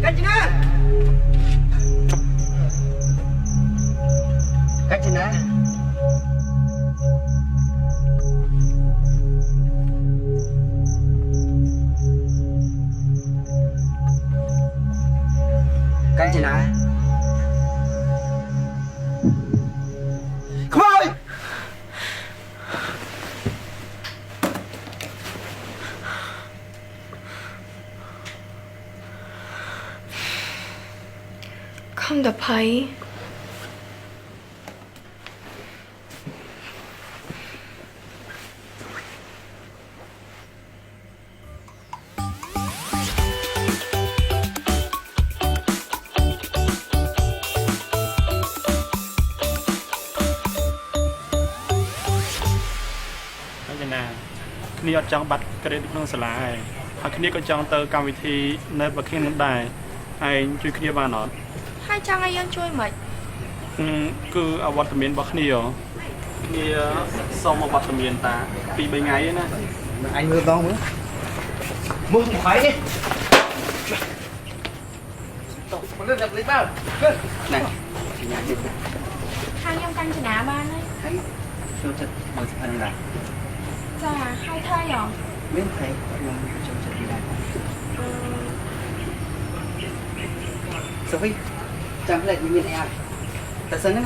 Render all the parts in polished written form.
Cách chứ nè. Cách chứ nè. Cách chứ nè. Come on! Không tập thấy. Khi ở trong bắt cái trong sả lại, khi có trong tờ cam vị thì nơi bậc khi muốn đài, hay chui khi bà nó. Hai chàng ai ăn chui mày. Cứ ở vật miền bậc nhiều, khi sau một vật miền ta bị bệnh ngay nè. Anh mưa to nữa. Mưa không phải đi. Con lên gặp lấy bao. Này. Hai ông canh cho nã ba đấy. Thấy. Cho chật bằng sự phân đà. Dạ, hai thay à? Biết thấy nhưng trong chật đi đây. Sophie, chẳng lẽ nhìn em. Ta sân đấy.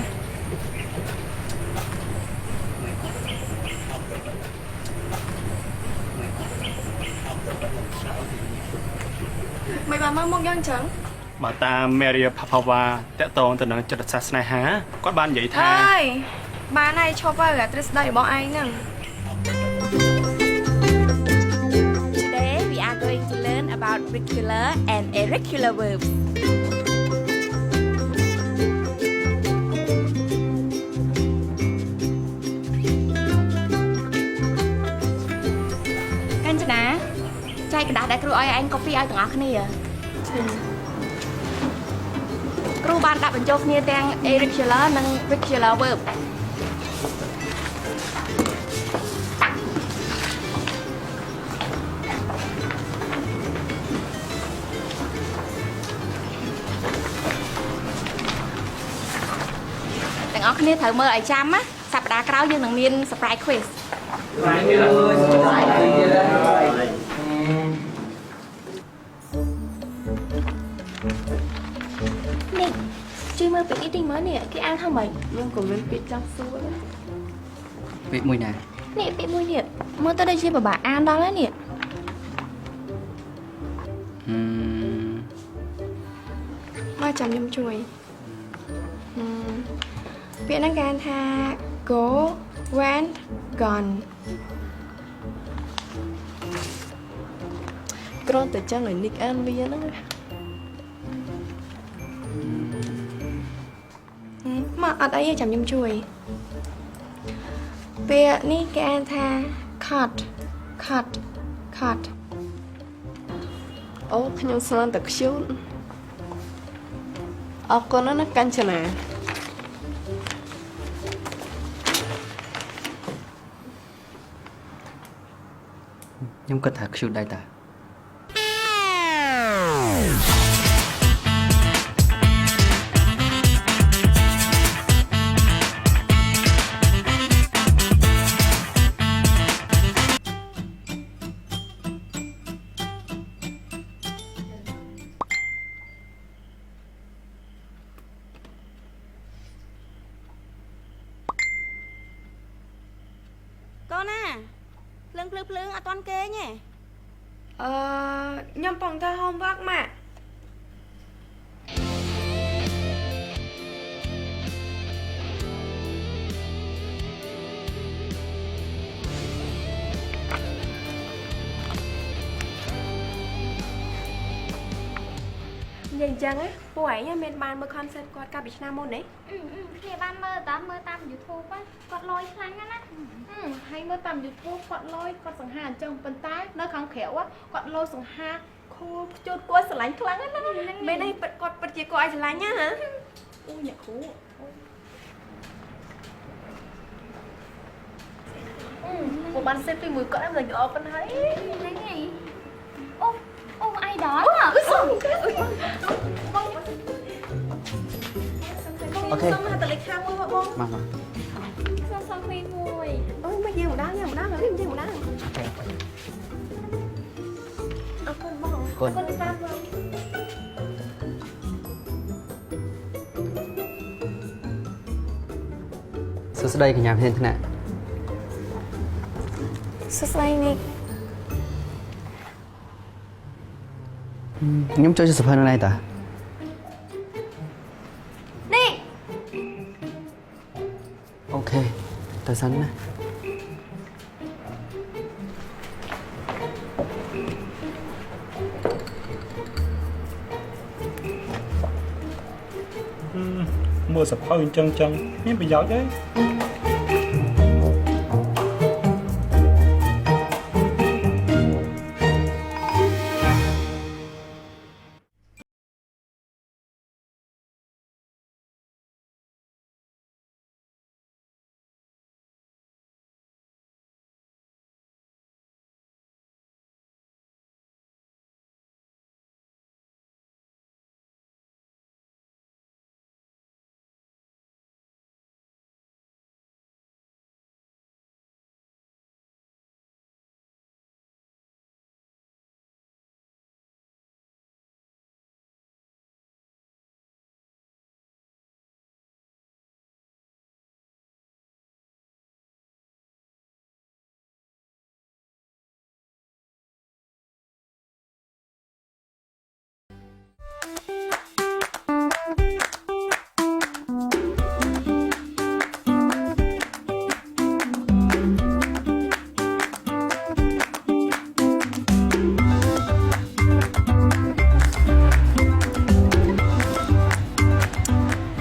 Mày bà mang một dân trắng. Bà ta Maria Papava tẹt tông từ năng chật sát này hả? Có ban vậy tha. Ơi, bà này cho bà gà tres đầy bọn anh nè. Today we are going to learn about regular and irregular verbs. Kanchana, chai cái đá đã kêu anh copy ai từng ác này à? Kêu bạn đãបញ្ចូលគ្នាទាំង irregular និង regular verb ទាំងអស់គ្នាត្រូវមើលឲ្យចាំណាសប្តាហ៍ក្រោយយើងនឹងមាន surprise quiz នេះជួយមើលពាក្យនេះតិចមើលនេះគេអានថាម៉េចយើងក៏មានពាក្យចង់សួរ Vị mùi nè. នេះពាក្យមួយនេះមើលទៅដូចជាពិបាកអានដល់ហើយនេះ Ba chồng nhâm chui.ពាក្យហ្នឹងគេអានថា go went gone គ្រាន់តែចង់ឲ្យនិកអានវាហ្នឹង មកអត់អីទេចាំខ្ញុំជួយពាក្យនេះគេអានថា cut cut cut អូខ្ញុំស្មានតែខ្ជូតអរគុណណាស់កាញ្ចនា Nhưng có thật sự đây ta. Con à Plưng ở toàn kê nhỉ ខ្ញុំពងធ្វើ homework ម៉ាក់ និយាយអញ្ចឹងណាពួកឯងមានបានមើល concert គាត់កាលពីឆ្នាំមុនទេ គ្នាបានមើលតាម YouTube គាត់លយខ្លាំងណាស់ណា ហើយមើលតាម YouTube គាត់លយគាត់សង្ហាអញ្ចឹងប៉ុន្តែនៅខាងក្រៅគាត់លយសង្ហាខូខ្ជូតគួរស្រឡាញ់ខ្លាំងណាស់ មានន័យគាត់ពិតជាគួរឲ្យស្រឡាញ់ណាហ៎ អូអ្នកគ្រូ ពួកបានសេពពីមួយគាត់ឯងមិនល្អប៉ុណ្ណឹងហើយ ហ្នឹងហើយអូ idol អឺ ok សុំមកតលេខខាងមួយបង mà សុំមីមួយ អើយមកយើងម្ដងយើងម្ដងរៀបយើងម្ដងអរគុណបងអរគុណតាមបង សួស្តីកញ្ញាធានថ្នាក់ សួស្តីនេះ ខ្ញុំចូលជាសភៅនៅនេះតា នេះ អូខេទៅសិនណា មើលសភៅអញ្ចឹងមានប្រយោជន៍ទេ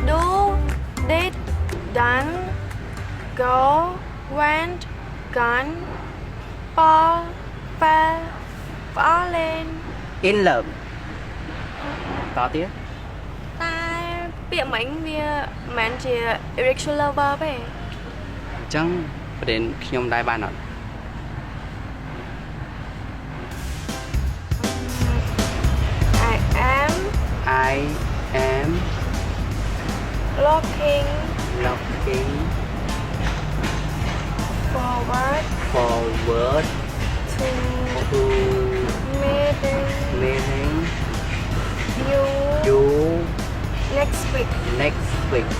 do did done go went gone fall fell fallen in love តទៀត តែពាក្យមិញវាមិនមែនជា irregular verb ទេ អញ្ចឹងប្រេនខ្ញុំដែរបានអត់ I am I am looking looking forward forward to to meeting meeting you you next week next week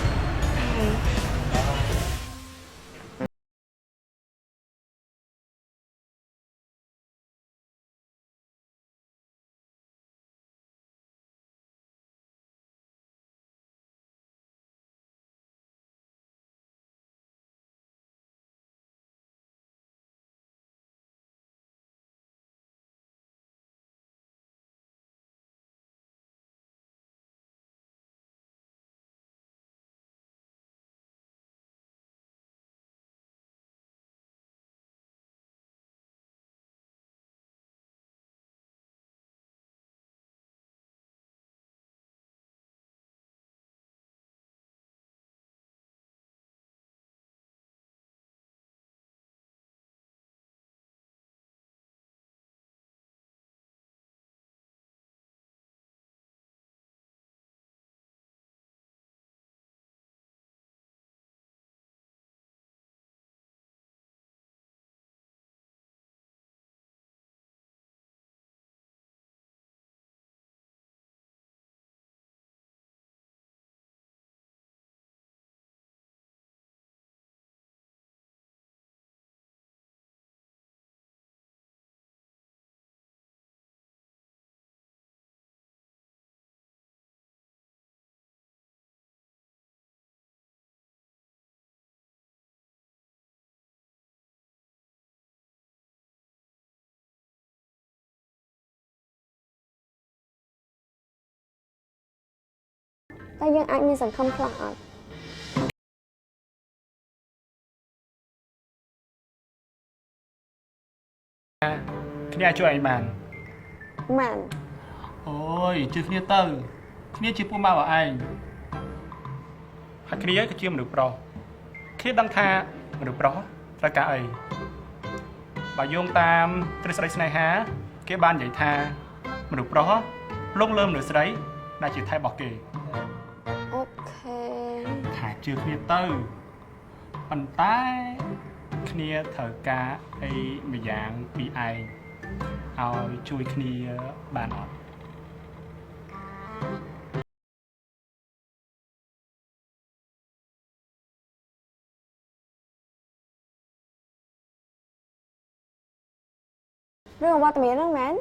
តែយើងអាចមានសង្ឃឹមខ្លះអត់ គ្នាជួយឯងបាន ម៉ាន អូយជឿគ្នាទៅគ្នាជាពូម៉ៅឲ្យឯងហើយគ្នាក៏ជាមនុស្សប្រុសគ្នាដឹងថាមនុស្សប្រុសត្រូវការអីបើយោងតាមទ្រឹស្ដីស្នេហាគេបាននិយាយថាមនុស្សប្រុសលងលើមនុស្សស្រីដែលជាថែរបស់គេ អូខេ ជឿគ្នាទៅប៉ុន្តែគ្នាត្រូវការអីមួយយ៉ាងពីឯងឲ្យជួយគ្នាបានអត់ រឿងអវត្តមានហ្នឹងមែន